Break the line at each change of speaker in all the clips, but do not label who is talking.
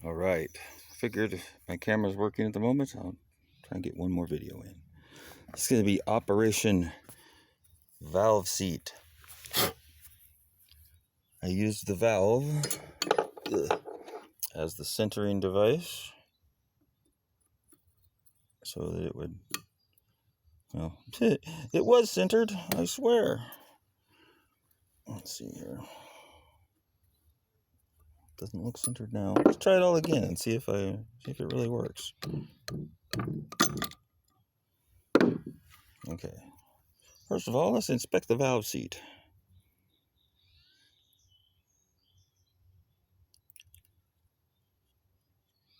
All right, figured my camera's working at the moment. I'll try and get one more video in. It's going to be Operation Valve Seat. I used the valve as the centering device so that it would, well, it was centered, I swear. Let's see here. Doesn't look centered now. Let's try it all again and see if it really works. Okay. First of all, let's inspect the valve seat.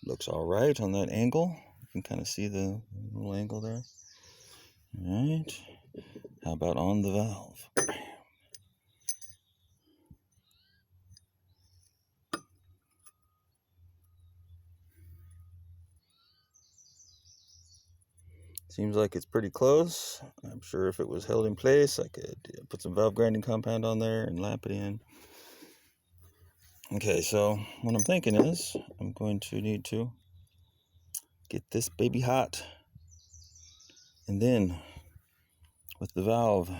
Looks all right on that angle. You can kind of see the little angle there. All right. How about on the valve? Seems like it's pretty close. I'm sure if it was held in place, I could put some valve grinding compound on there and lap it in. Okay, so what I'm thinking is I'm going to need to get this baby hot. And then with the valve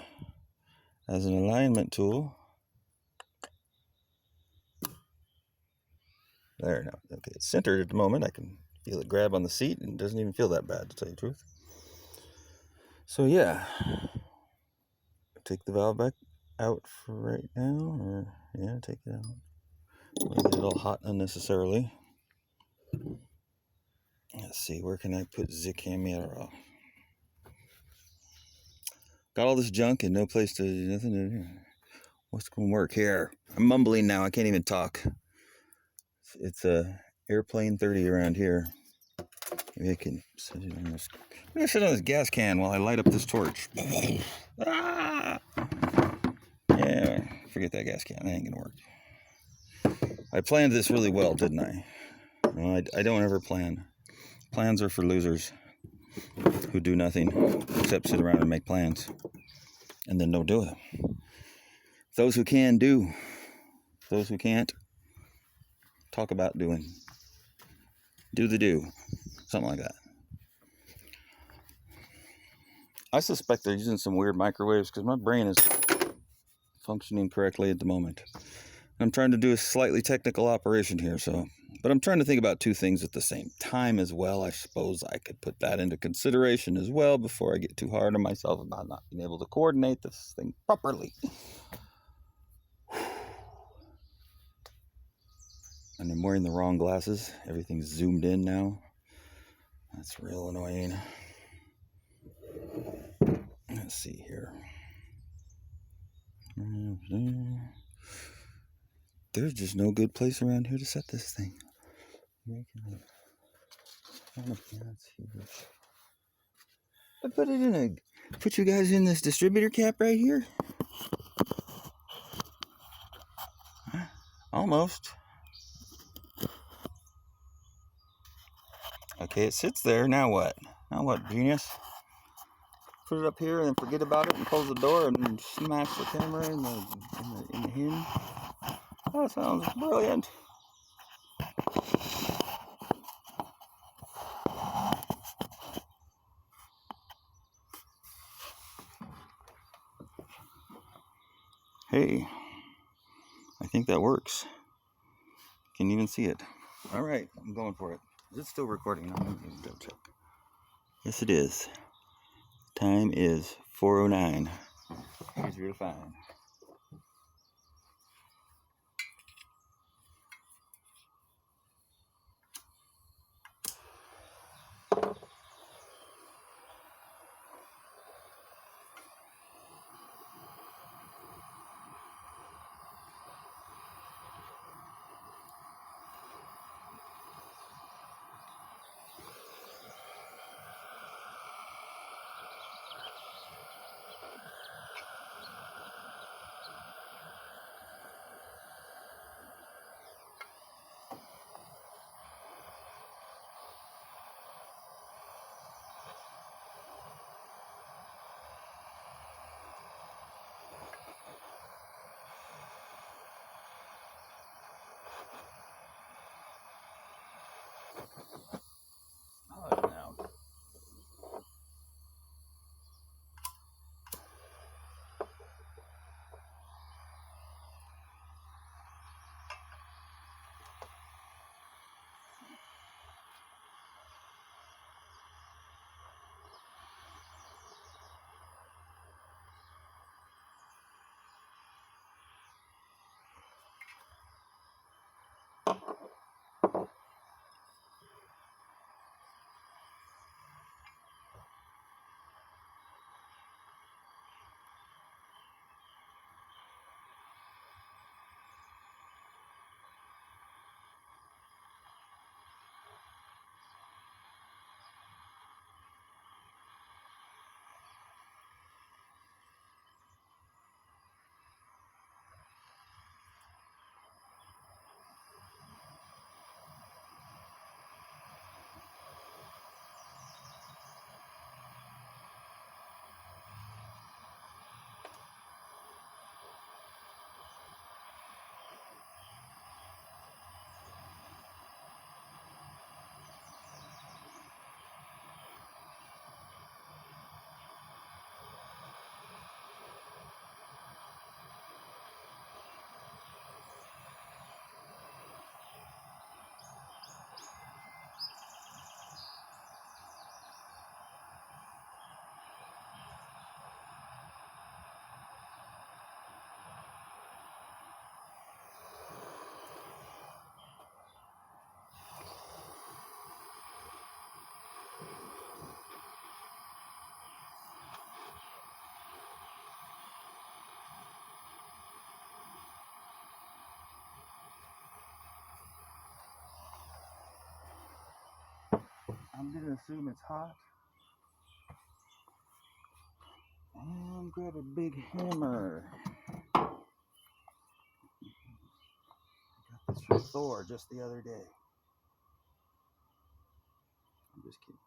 as an alignment tool. There, now, okay, it's centered at the moment. I can feel it grab on the seat and it doesn't even feel that bad, to tell you the truth. So yeah, take the valve back out for right now, or yeah, take it out. Don't get it all hot unnecessarily. Let's see, where can I put the camera? Got all this junk and no place to, nothing to, what's going to work here? I'm mumbling now, I can't even talk. It's a airplane 30 around here. Maybe I can set it on this. Maybe I sit on this gas can while I light up this torch. Ah! Yeah, forget that gas can. That ain't gonna work. I planned this really well, didn't I? No, I don't ever plan. Plans are for losers who do nothing except sit around and make plans and then don't do it. Those who can do. Those who can't, talk about doing. Do the do. Something like that. I suspect they're using some weird microwaves because my brain is functioning correctly at the moment. I'm trying to do a slightly technical operation here, but I'm trying to think about two things at the same time as well. I suppose I could put that into consideration as well before I get too hard on myself about not being able to coordinate this thing properly. And I'm wearing the wrong glasses. Everything's zoomed in now. That's real annoying. Let's see here. There's just no good place around here to set this thing. I put you guys in this distributor cap right here. Almost. Okay, it sits there. Now what? Now what, genius? Put it up here and then forget about it and close the door and then smash the camera in the hinge. That sounds brilliant. Hey, I think that works. Can even see it. All right, I'm going for it. Is it still recording? I'm going to go check. Yes, it is. Time is 4:09. Easier to find. I'm gonna assume it's hot. And grab a big hammer. Got this from Thor just the other day. I'm just kidding.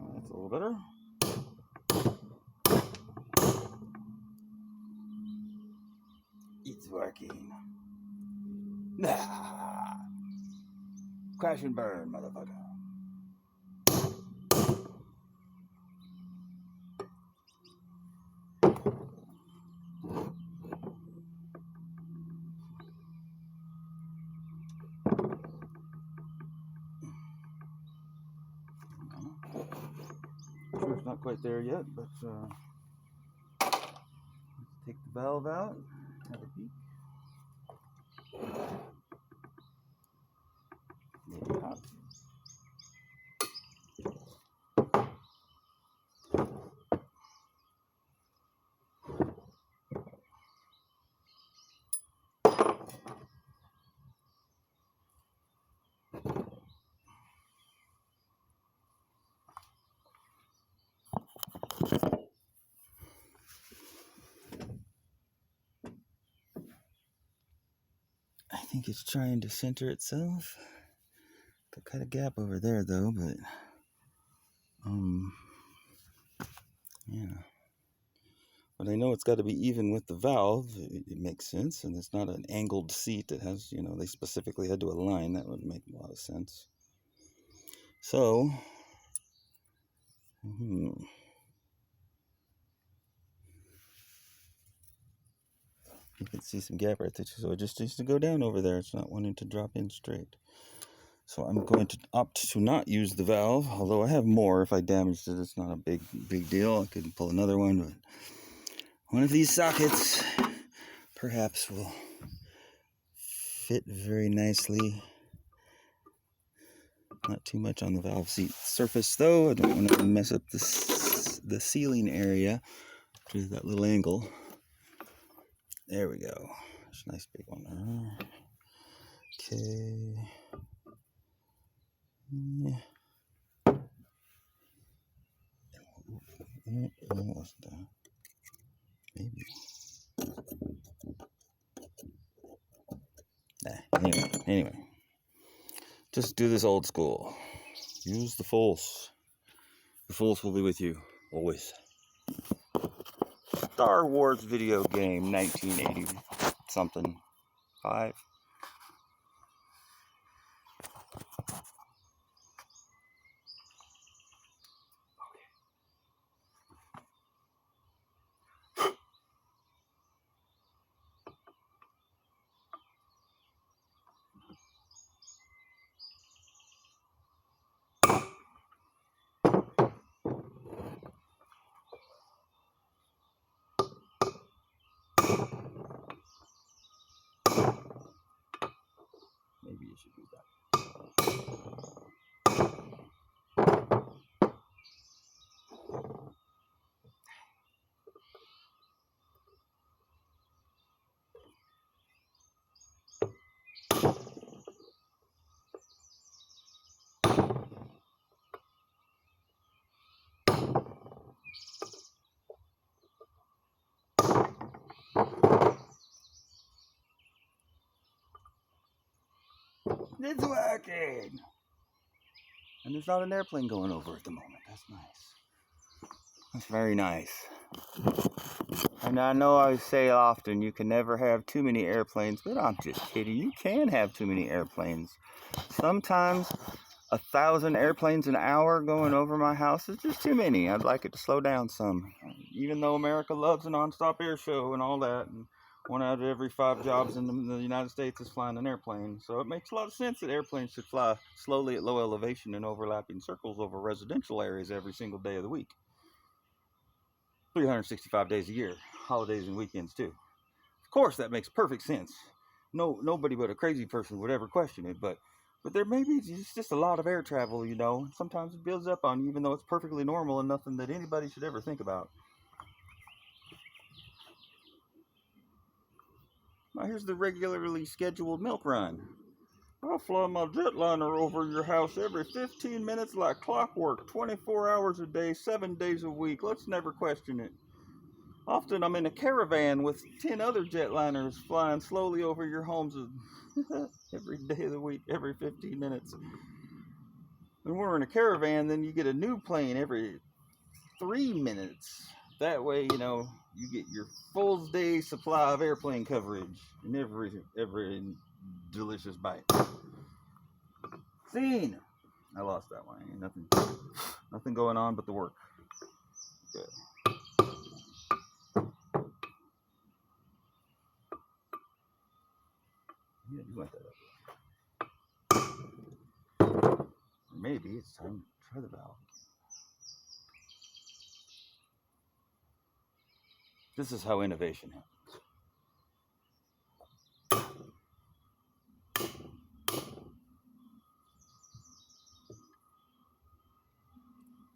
That's a little better. It's working. Nah. Crash and burn, motherfucker. Sure it's not quite there yet, but let's take the valve out, have a peek. Maybe hot. I think it's trying to center itself. Could cut a gap over there though, but yeah. But I know it's got to be even with the valve. It makes sense, and it's not an angled seat that has, they specifically had to align. That would make a lot of sense. So, you can see some gap right there. So it just needs to go down over there. It's not wanting to drop in straight. So I'm going to opt to not use the valve, although I have more. If I damaged it, it's not a big deal. I could pull another one, but one of these sockets perhaps will fit very nicely. Not too much on the valve seat surface though. I don't want to mess up the sealing area to that little angle. There we go. It's a nice big one. Okay. Yeah. Almost done. Maybe. Anyway. Just do this old school. Use the force. The force will be with you always. Star Wars video game, 1980 something. 5. Maybe you should do that. It's working! And there's not an airplane going over at the moment. That's nice. That's very nice. And I know I say often you can never have too many airplanes, but I'm just kidding. You can have too many airplanes. Sometimes 1,000 airplanes an hour going over my house is just too many. I'd like it to slow down some. Even though America loves a nonstop air show and all that, and 1 out of every 5 jobs in the United States is flying an airplane. So it makes a lot of sense that airplanes should fly slowly at low elevation in overlapping circles over residential areas every single day of the week. 365 days a year, holidays and weekends too. Of course, that makes perfect sense. Nobody but a crazy person would ever question it, but there may be just a lot of air travel, you know. Sometimes it builds up on you, even though it's perfectly normal and nothing that anybody should ever think about. Now here's the regularly scheduled milk run. I'll fly my jetliner over your house every 15 minutes like clockwork, 24 hours a day, 7 days a week. Let's never question it. Often I'm in a caravan with 10 other jetliners flying slowly over your homes every day of the week, every 15 minutes. When we're in a caravan, then you get a new plane every 3 minutes. That way, you know, you get your full day supply of airplane coverage in every delicious bite. Scene. I lost that one. Ain't nothing going on but the work. Good. Yeah, you want that up. Or maybe it's time to try the valve. This is how innovation happens.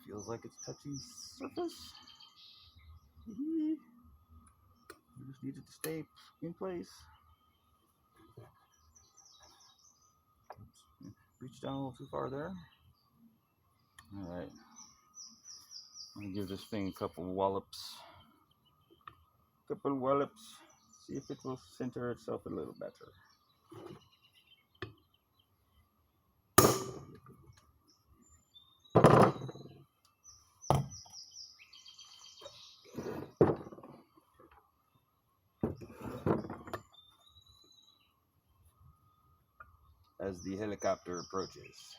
Feels like it's touching surface. We just need it to stay in place. Oops. Reach down a little too far there. All right. I'm gonna give this thing a couple wallops. See if it will center itself a little better. As the helicopter approaches.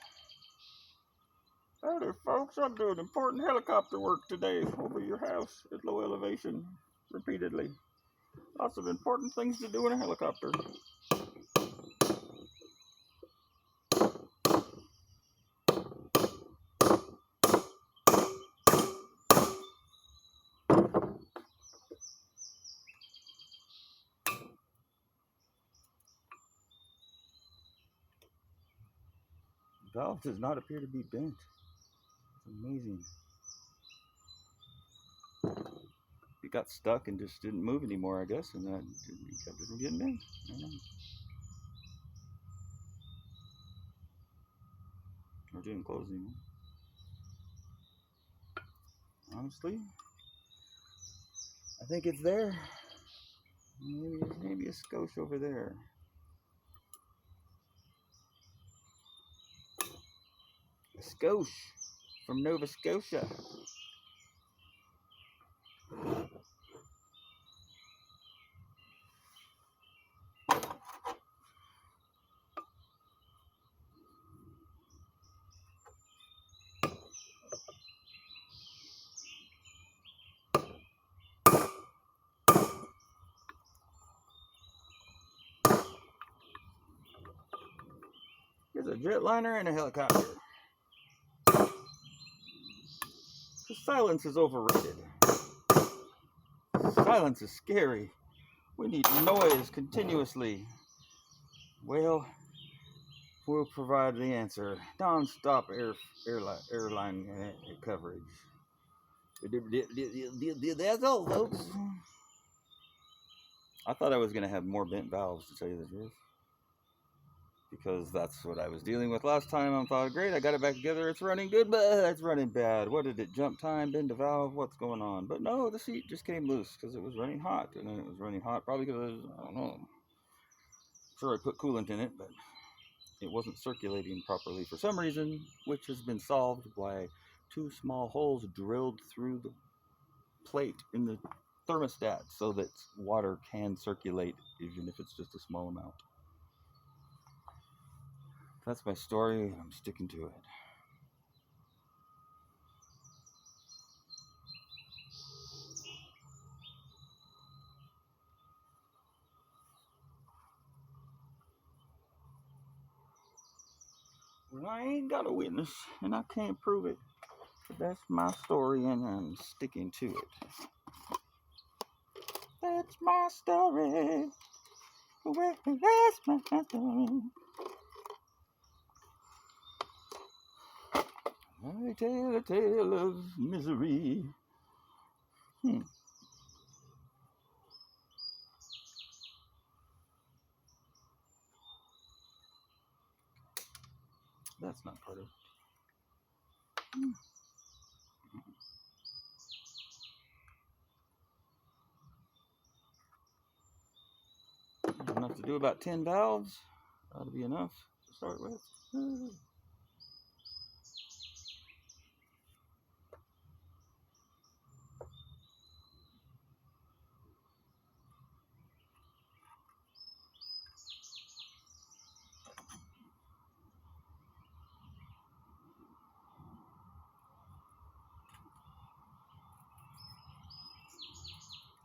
Howdy folks, I'm doing important helicopter work today over your house at low elevation, repeatedly. Lots of important things to do in a helicopter. The valve does not appear to be bent. It's amazing. It got stuck and just didn't move anymore, I guess, and that kept it from getting bent. I don't know. Or didn't close anymore. Honestly, I think it's there. Maybe a skosh over there. A skosh from Nova Scotia. Here's a jetliner and a helicopter. The silence is overrated. Silence is scary. We need noise continuously. Well, we'll provide the answer. Non-stop airline coverage. That's all, folks. I thought I was going to have more bent valves, to tell you the truth. Because that's what I was dealing with last time. I thought, great, I got it back together. It's running good, but it's running bad. What did it? Jump time, bend the valve? What's going on? But no, the seat just came loose because it was running hot. And then it was running hot probably because, I don't know. Sure, I put coolant in it, but it wasn't circulating properly for some reason, which has been solved by 2 small holes drilled through the plate in the thermostat so that water can circulate, even if it's just a small amount. That's my story. I'm sticking to it. Well, I ain't got a witness, and I can't prove it. But that's my story, and I'm sticking to it. That's my story. Well, that's my story. I tell a tale of misery. That's not part of it. Enough to do about 10 valves. That'll be enough to start with.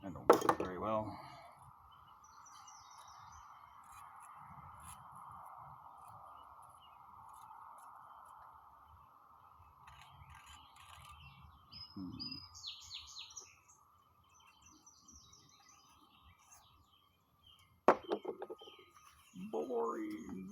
I don't work very well. Boring.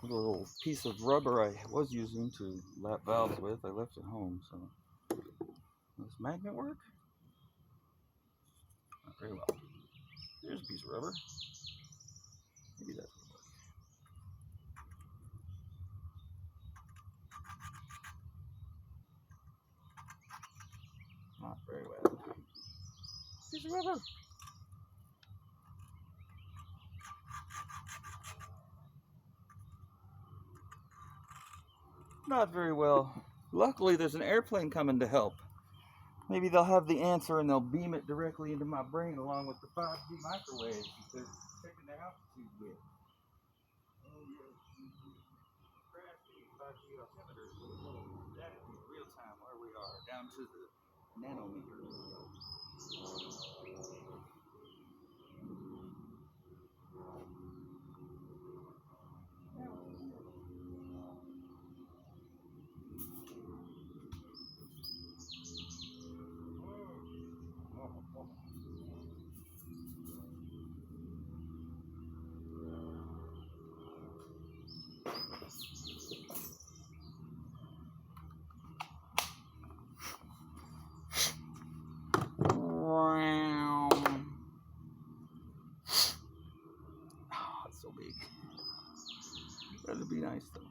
The little piece of rubber I was using to lap valves with, I left at home, so does this magnet work? Not very well. Here's a piece of rubber. Maybe that's what it works. Not very well. Piece of rubber. Not very well. Luckily, there's an airplane coming to help. Maybe they'll have the answer and they'll beam it directly into my brain along with the 5G microwaves that they're checking their altitude with. Oh, yeah. Crash these 5G altimeters with a little data in real time where we are, down to the nanometer. Oh, it's so big. That'd be nice though.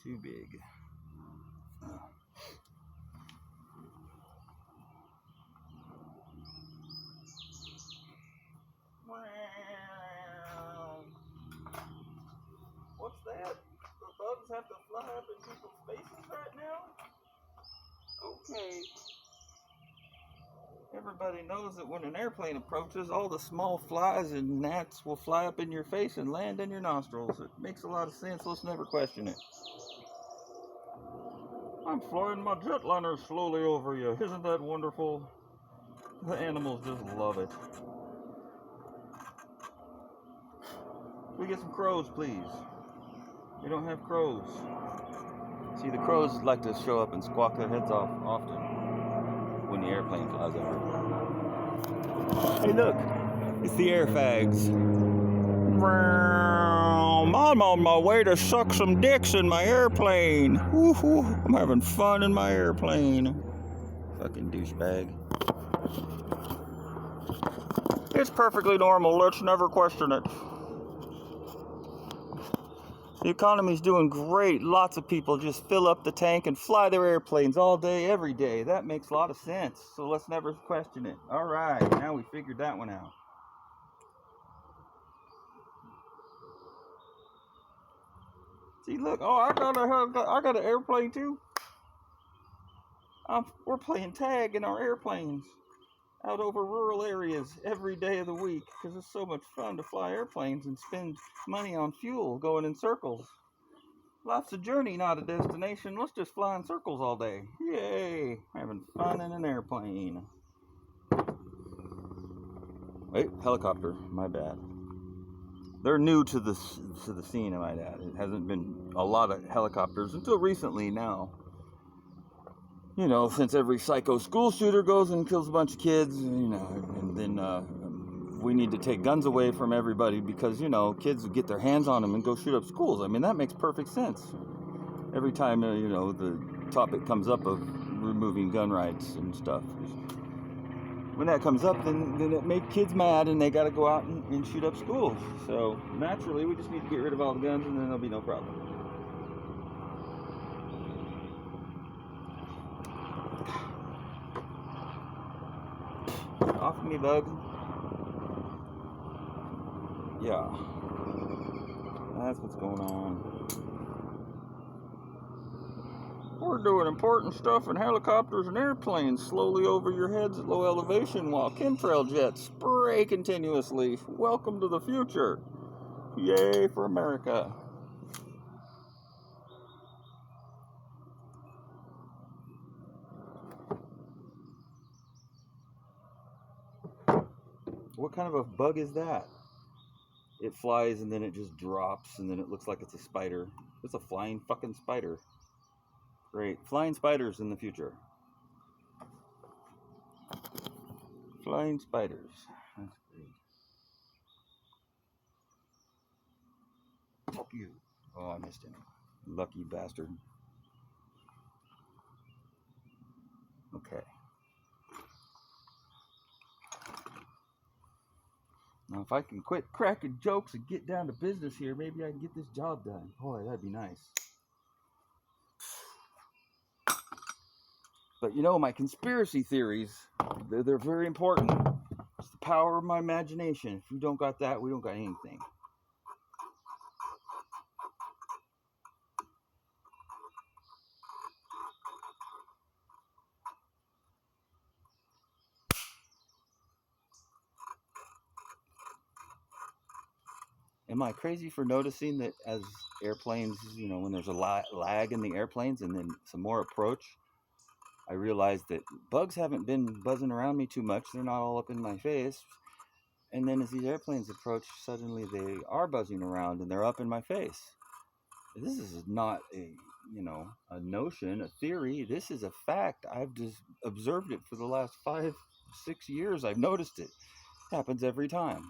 Too big. What's that? The bugs have to fly up in people's faces right now? Okay. Everybody knows that when an airplane approaches, all the small flies and gnats will fly up in your face and land in your nostrils. It makes a lot of sense. Let's never question it. I'm flying my jetliner slowly over you. Isn't that wonderful? The animals just love it. Can we get some crows, please? We don't have crows. See, the crows like to show up and squawk their heads off often when the airplane flies over. Hey, look, it's the air fags. I'm on my way to suck some dicks in my airplane. Woo-hoo. I'm having fun in my airplane. Fucking douchebag. It's perfectly normal. Let's never question it. The economy's doing great. Lots of people just fill up the tank and fly their airplanes all day, every day. That makes a lot of sense. So let's never question it. All right, now we figured that one out. See, look. Oh, I got an airplane too. We're playing tag in our airplanes. out over rural areas every day of the week because it's so much fun to fly airplanes and spend money on fuel going in circles. Life's a journey, not a destination. Let's just fly in circles all day. Yay! Having fun in an airplane. Wait, helicopter. My bad. They're new to the scene, I might add. It hasn't been a lot of helicopters until recently now. You know, since every psycho school shooter goes and kills a bunch of kids, you know, and then we need to take guns away from everybody because, you know, kids get their hands on them and go shoot up schools. I mean, that makes perfect sense. Every time, you know, the topic comes up of removing gun rights and stuff. When that comes up, then it makes kids mad and they got to go out and shoot up schools. So, naturally, we just need to get rid of all the guns and then there'll be no problem. Off of me, bug. Yeah. That's what's going on. We're doing important stuff in helicopters and airplanes slowly over your heads at low elevation while chemtrail jets spray continuously. Welcome to the future. Yay for America. What kind of a bug is that? It flies and then it just drops and then it looks like it's a spider. It's a flying fucking spider. Great. Flying spiders in the future. Flying spiders. That's great. Fuck you. Oh, I missed him. Lucky bastard. Okay. Now, if I can quit cracking jokes and get down to business here, maybe I can get this job done. Boy, that'd be nice. But you know, my conspiracy theories, they're very important. It's the power of my imagination. If we don't got that, we don't got anything. Am I crazy for noticing that as airplanes, you know, when there's a lag in the airplanes and then some more approach, I realized that bugs haven't been buzzing around me too much. They're not all up in my face. And then as these airplanes approach, suddenly they are buzzing around and they're up in my face. This is not a, you know, a notion, a theory. This is a fact. I've just observed it for the last 5-6 years. I've noticed it. It happens every time.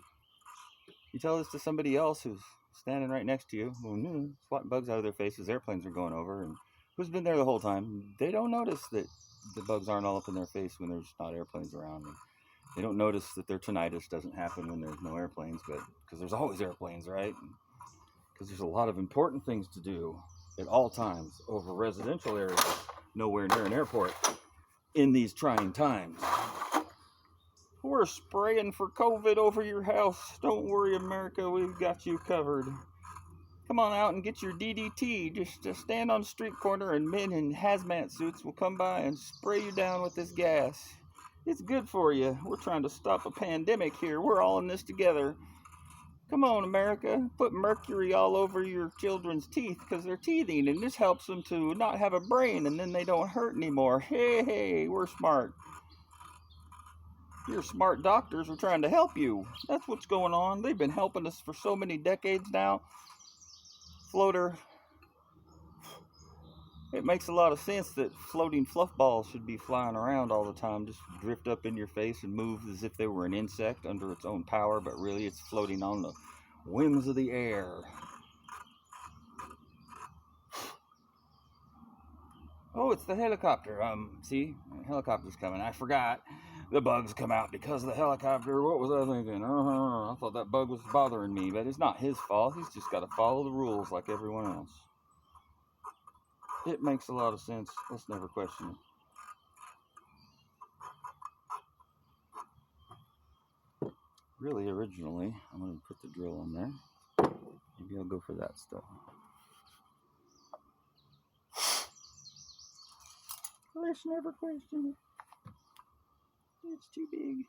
You tell this to somebody else who's standing right next to you, who swatting bugs out of their faces, airplanes are going over, and who's been there the whole time. They don't notice that the bugs aren't all up in their face when there's not airplanes around. They don't notice that their tinnitus doesn't happen when there's no airplanes, but because there's always airplanes, right? Because there's a lot of important things to do at all times over residential areas, nowhere near an airport, in these trying times. We're spraying for COVID over your house. Don't worry, America, we've got you covered. Come on out and get your DDT. Just stand on the street corner and men in hazmat suits will come by and spray you down with this gas. It's good for you. We're trying to stop a pandemic here. We're all in this together. Come on, America. Put mercury all over your children's teeth because they're teething, and this helps them to not have a brain, and then they don't hurt anymore. Hey, we're smart. Your smart doctors are trying to help you. That's what's going on. They've been helping us for so many decades now. Floater. It makes a lot of sense that floating fluff balls should be flying around all the time, just drift up in your face and move as if they were an insect under its own power, but really it's floating on the whims of the air. Oh, it's the helicopter. See, the helicopter's coming. I forgot. The bugs come out because of the helicopter. What was I thinking? I thought that bug was bothering me, but it's not his fault. He's just got to follow the rules like everyone else. It makes a lot of sense. Let's never question it. Really, originally, I'm going to put the drill on there. Maybe I'll go for that still. Let's never question it. It's too big.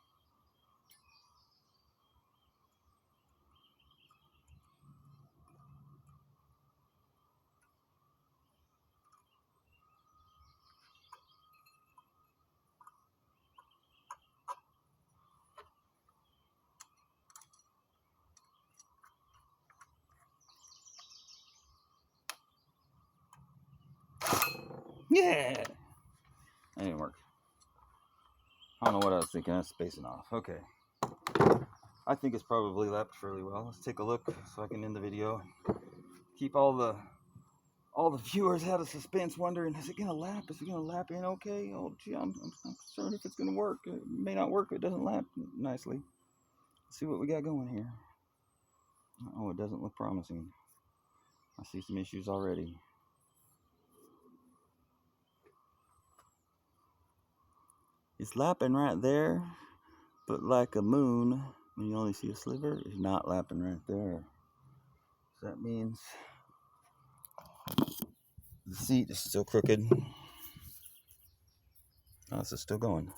Yeah! That didn't work. I don't know what I was thinking. I was spacing off. Okay. I think it's probably lapped fairly well. Let's take a look so I can end the video. Keep all the viewers out of suspense, wondering, is it gonna lap? Is it gonna lap in okay? Oh gee, I'm concerned if it's gonna work. It may not work if it doesn't lap nicely. Let's see what we got going here. Oh, it doesn't look promising. I see some issues already. It's lapping right there, but like a moon, when you only see a sliver, it's not lapping right there. So that means the seat is still crooked. Oh, this is still going.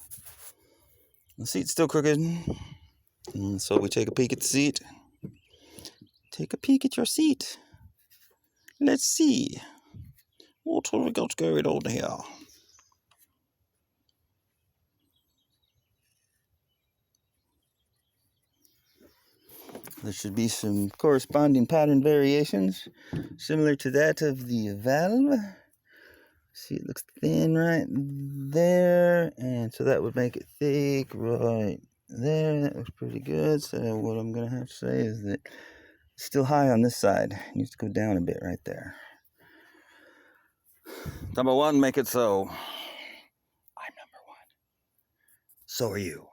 The seat's still crooked. And so we take a peek at the seat. Take a peek at your seat. Let's see. What have we got going on here? There should be some corresponding pattern variations similar to that of the valve. See, it looks thin right there, and so that would make it thick right there. That looks pretty good. So what I'm gonna have to say is that it's still high on this side. It needs to go down a bit right there. Number one, make it so. I'm number one. So are you.